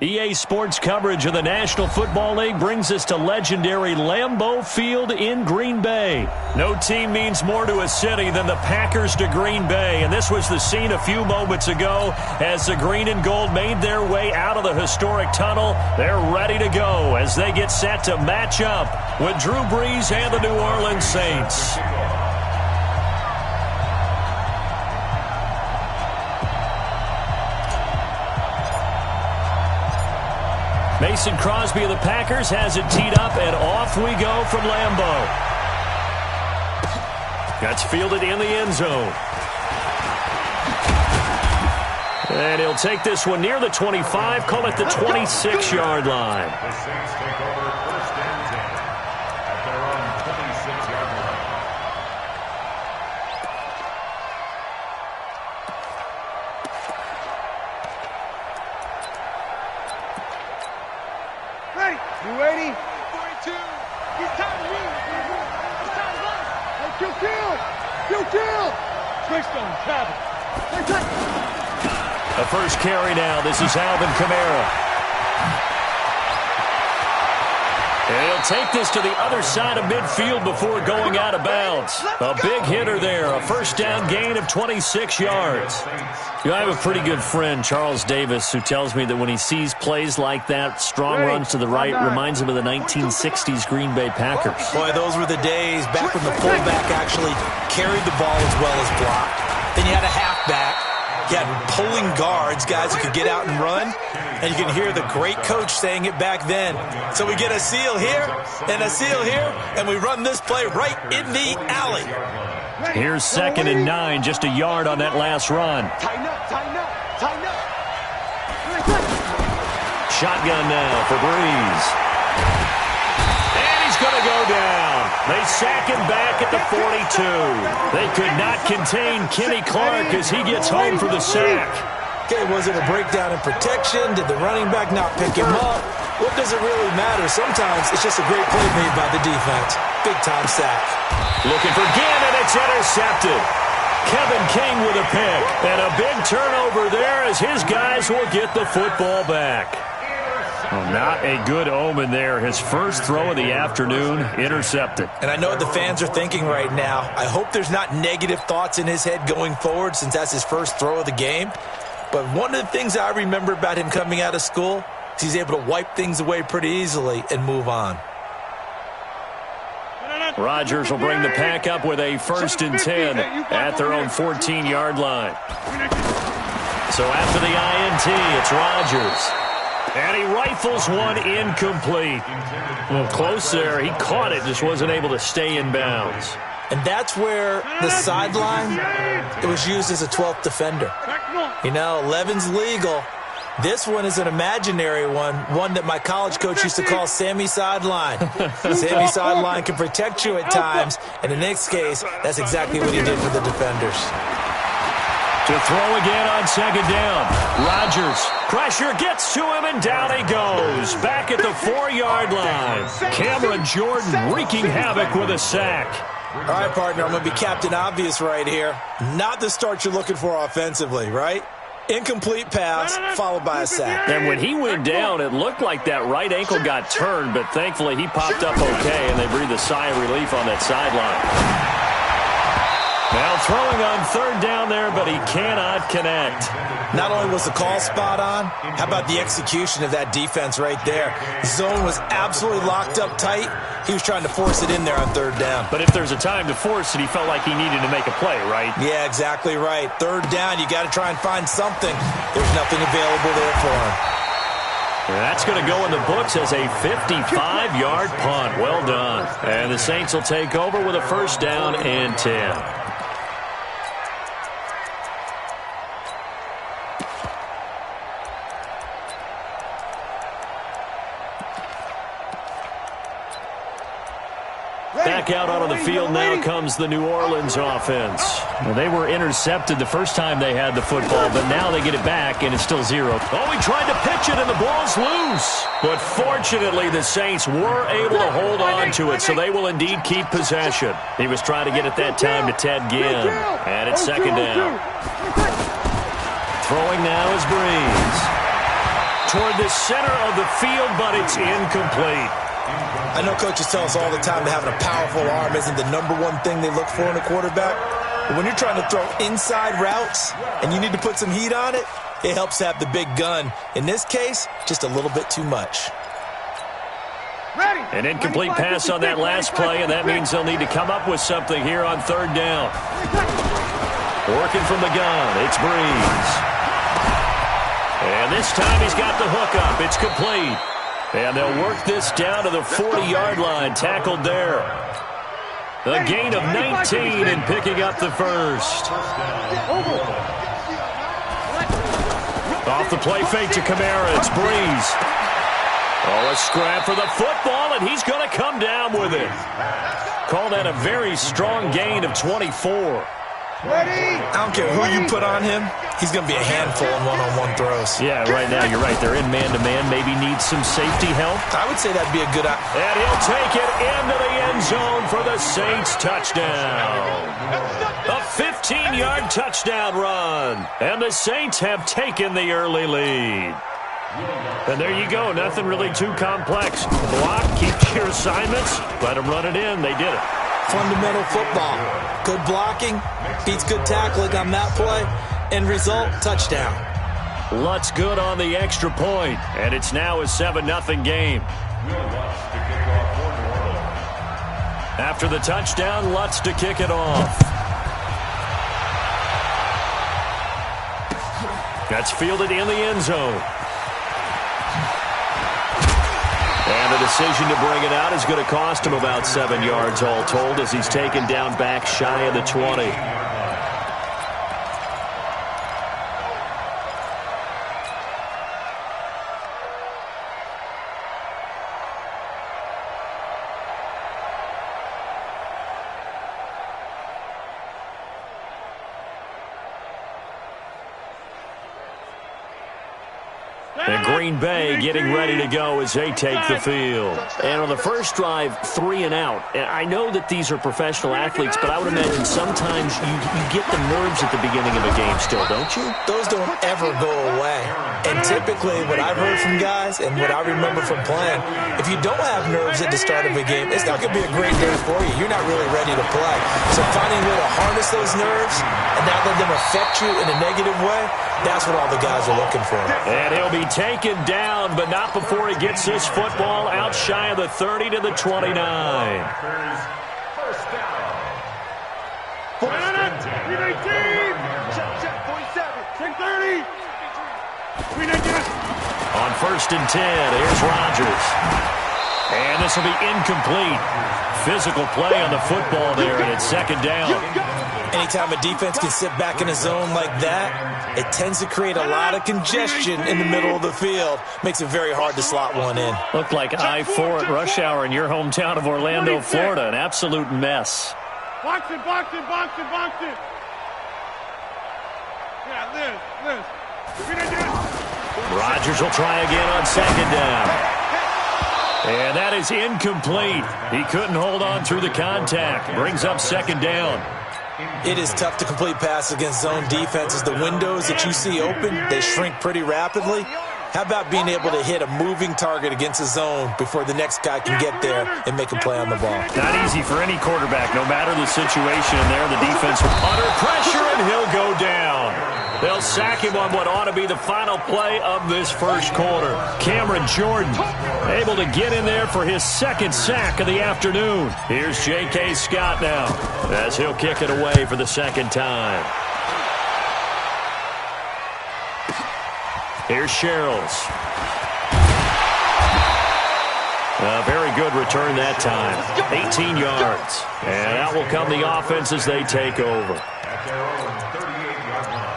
EA Sports coverage of the National Football League brings us to legendary Lambeau Field in Green Bay. No team means more to a city than the Packers to Green Bay, and this was the scene a few moments ago as the green and gold made their way out of the historic tunnel. They're ready to go as they get set to match up with Drew Brees and the New Orleans Saints. Mason Crosby of the Packers has it teed up, and off we go from Lambeau. That's fielded in the end zone. And he'll take this one near the 25, call it the 26-yard line. The Saints take over first and 10 at their own 26-yard line. You ready? 42. He's tired of you. He's tired of us. Hey, kill. Switch on, Travis. The first carry now. This is Alvin Kamara. And he'll take this to the other side of midfield before going out of bounds. A big hitter there. A first down gain of 26 yards. You know, I have a pretty good friend, Charles Davis, who tells me that when he sees plays like that, strong runs to the right, reminds him of the 1960s Green Bay Packers. Boy, those were the days back when the fullback actually carried the ball as well as blocked. Then you had a halfback. You had pulling guards, guys who could get out and run. And you can hear the great coach saying it back then. So we get a seal here and a seal here, and we run this play right in the alley. Here's 2nd and 9, just a yard on that last run. Tighten up. Shotgun now for Brees. And he's going to go down. They sack him back at the 42. They could not contain Kenny Clark as he gets home for the sack. Okay, was it a breakdown in protection? Did the running back not pick him up? What does it really matter? Sometimes it's just a great play made by the defense. Big-time sack. Looking for Gannon. It's intercepted. Kevin King with a pick. And a big turnover there as his guys will get the football back. Well, not a good omen there. His first throw of the afternoon, intercepted. And I know what the fans are thinking right now. I hope there's not negative thoughts in his head going forward since that's his first throw of the game. But one of the things I remember about him coming out of school is he's able to wipe things away pretty easily and move on. Rodgers will bring the pack up with a 1st and 10 at their own 14-yard line. So after the INT, it's Rodgers. And he rifles one incomplete. A little close there. He caught it, just wasn't able to stay in bounds. And that's where the sideline, it was used as a 12th defender. You know, 11's legal. This one is an imaginary one that my college coach used to call Sammy Sideline. Sammy Sideline can protect you at times, and in this case, that's exactly what he did for the defenders. To throw again on 2nd down. Rodgers, pressure gets to him, and down he goes. Back at the 4-yard line. Cameron Jordan wreaking havoc with a sack. All right, partner, I'm going to be Captain Obvious right here. Not the start you're looking for offensively, right? Incomplete pass, followed by a sack. And when he went down, it looked like that right ankle got turned, but thankfully he popped up okay, and they breathed a sigh of relief on that sideline. Now throwing on 3rd down there, but he cannot connect. Not only was the call spot on, how about the execution of that defense right there? Zone was absolutely locked up tight. He was trying to force it in there on 3rd down. But if there's a time to force it, he felt like he needed to make a play, right? Yeah, exactly right. 3rd down, you got to try and find something. There's nothing available there for him. And that's going to go in the books as a 55-yard punt. Well done. And the Saints will take over with a 1st down and 10. Back out onto the field now comes the New Orleans offense. Well, they were intercepted the first time they had the football, but now they get it back, and it's still 0. Oh, he tried to pitch it, and the ball's loose. But fortunately, the Saints were able to hold on to it, so they will indeed keep possession. He was trying to get it that time to Ted Ginn, and it's 2nd down. Throwing now is Brees. toward the center of the field, but it's incomplete. I know coaches tell us all the time that having a powerful arm isn't the #1 thing they look for in a quarterback. But when you're trying to throw inside routes and you need to put some heat on it, it helps to have the big gun. In this case, just a little bit too much. An incomplete pass on that last play, and that means they'll need to come up with something here on 3rd down. Working from the gun, it's Breeze. And this time he's got the hook up. It's complete. And they'll work this down to the 40-yard line, tackled there. A gain of 19 and picking up the first. Off the play fake to Kamara, it's Breeze. Oh, a scrap for the football, and he's going to come down with it. Call that a very strong gain of 24. I don't care who you put on him, he's going to be a handful in one-on-one throws. Yeah, right now you're right. They're in man-to-man, maybe needs some safety help. I would say that'd be a good option. And he'll take it into the end zone for the Saints touchdown. A 15-yard touchdown run. And the Saints have taken the early lead. And there you go. Nothing really too complex. Block, keep your assignments, let them run it in. They did it. Fundamental football. Good blocking, beats good tackling on that play. End result, touchdown. Lutz good on the extra point, and it's now a 7-0 game. After the touchdown, Lutz to kick it off. That's fielded in the end zone. And the decision to bring it out is going to cost him about 7 yards all told as he's taken down back shy of the 20. And Green Bay getting ready to go as they take the field. And on the first drive, 3 and out. And I know that these are professional athletes, but I would imagine sometimes you get the nerves at the beginning of a game still, don't you? Those don't ever go away. And typically what I've heard from guys and what I remember from playing, if you don't have nerves at the start of a game, it's not going to be a great day for you. You're not really ready to play. So finding a way to harness those nerves and not let them affect you in a negative way, that's what all the guys are looking for. And he'll be taken down, but not before he gets this football out shy of the 30 to the 29. First down. On 1st and 10, here's Rodgers. And this will be incomplete. Physical play on the football there, and it's 2nd down. Anytime a defense can sit back in a zone like that, it tends to create a lot of congestion in the middle of the field. Makes it very hard to slot one in. Looked like I-4 at rush hour in your hometown of Orlando, Florida. An absolute mess. Box it. Yeah, Liz. Rodgers will try again on 2nd down. And that is incomplete. He couldn't hold on through the contact. Brings up 2nd down. It is tough to complete passes against zone defenses. The windows that you see open, they shrink pretty rapidly. How about being able to hit a moving target against a zone before the next guy can get there and make a play on the ball? Not easy for any quarterback, no matter the situation. And there, the defense under pressure, and he'll go down. They'll sack him on what ought to be the final play of this first quarter. Cameron Jordan able to get in there for his 2nd sack of the afternoon. Here's J.K. Scott now as he'll kick it away for the 2nd time. Here's Sherrills. A very good return that time. 18 yards. And out will come the offense as they take over. At their own 38-yard line.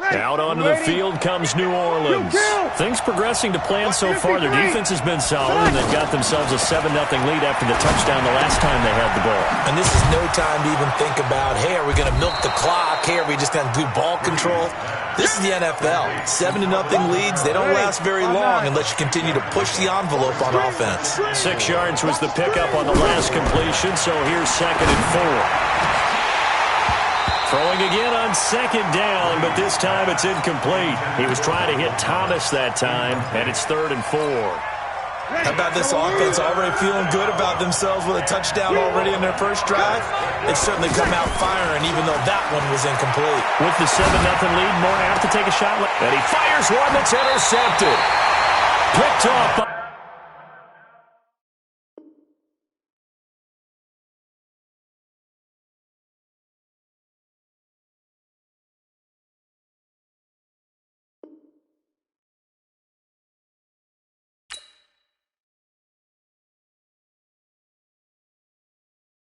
Out onto the field comes New Orleans. Things progressing to plan so far. Their defense has been solid, and they've got themselves a 7-0 lead after the touchdown the last time they had the ball. And this is no time to even think about, hey, are we going to milk the clock? Hey, are we just going to do ball control? This is the NFL. 7-0 leads, they don't last very long unless you continue to push the envelope on offense. 6 yards was the pickup on the last completion, so here's 2nd and 4. Throwing again on 2nd down, but this time it's incomplete. He was trying to hit Thomas that time, and it's 3rd and 4. How about this offense already feeling good about themselves with a touchdown already in their first drive? They've certainly come out firing, even though that one was incomplete. With the 7-0 lead, more apt to take a shot. And he fires one that's intercepted. Picked off by